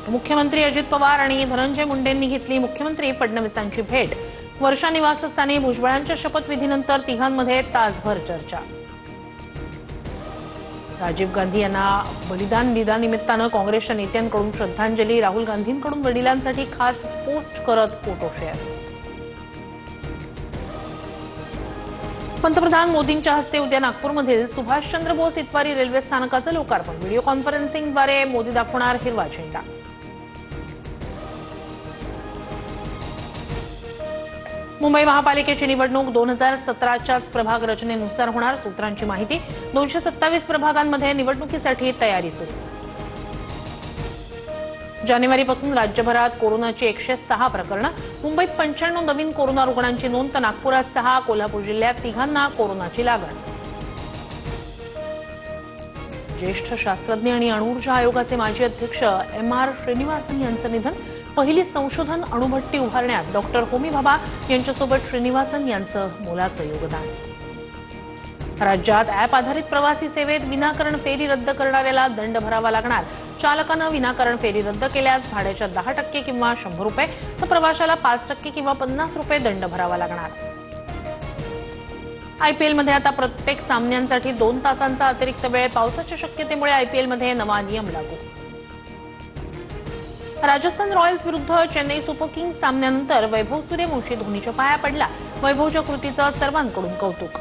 मुख्यमंत्री अजित पवार आणि धनंजय मुंडेंनी घेतली मुख्यमंत्री फडणवीसांची भेट। वर्षा निवासस्थानी भुजबळांच्या शपथविधीनंतर तिघांमध्ये तासभर चर्चा। राजीव गांधी यांना बलिदान दिनानिमित्तानं काँग्रेसच्या नेत्यांकडून श्रद्धांजली। राहुल गांधींकडून वडिलांसाठी खास पोस्ट करत फोटो शेअर। पंतप्रधान मोदींच्या हस्ते उद्या नागपूरमधील सुभाषचंद्र बोस इतवारी रेल्वे स्थानकाचं लोकार्पण। व्हिडिओ कॉन्फरन्सिंगद्वारे मोदी दाखवणार हिरवा झेंडा। मुंबई महापालिकेची निवडणूक 2017च्याच प्रभाग रचनेनुसार होणार। सूत्रांची माहिती 227 प्रभागांमध्ये निवडणुकीसाठी तयारी सुरू। जानेवारीपासून राज्यभरात कोरोनाची 106 प्रकरणं। मुंबईत 95 नवीन कोरोना रुग्णांची नोंद तर नागपुरात 6, कोल्हापूर जिल्ह्यात 3 कोरोनाची लागण। ज्येष्ठ शास्त्रज्ञ आणि अणुऊर्जा आयोगाचे माजी अध्यक्ष MR श्रीनिवासन यांचं निधन। पहिली संशोधन अणुभट्टी उभारण्यात डॉक्टर होमी भाभा यांच्यासोबत श्रीनिवासन यांचं मोलाचं योगदान। राज्यात ॲप आधारित प्रवासी सेवेत विनाकारण फेरी रद्द करणाऱ्याला दंड भरावा लागणार। चालकानं विनाकारण फेरी रद्द केल्यास भाड्याच्या 10% किंवा 100 रुपये तर प्रवाशाला 5% किंवा 50 रुपये दंड भरावा लागणार। IPLमध्ये आता प्रत्येक सामन्यांसाठी 2 तासांचा अतिरिक्त वेळ। पावसाच्या शक्यतेमुळे IPLमध्ये नवा नियम लागू। राजस्थान रॉयल्स विरुद्ध चेन्नई सुपर किंग्स सामन्यानंतर वैभव सूर्यवंशी धोनीच्या पाया पडला। वैभवच्या कृतीचं सर्वांकडून कौतुक।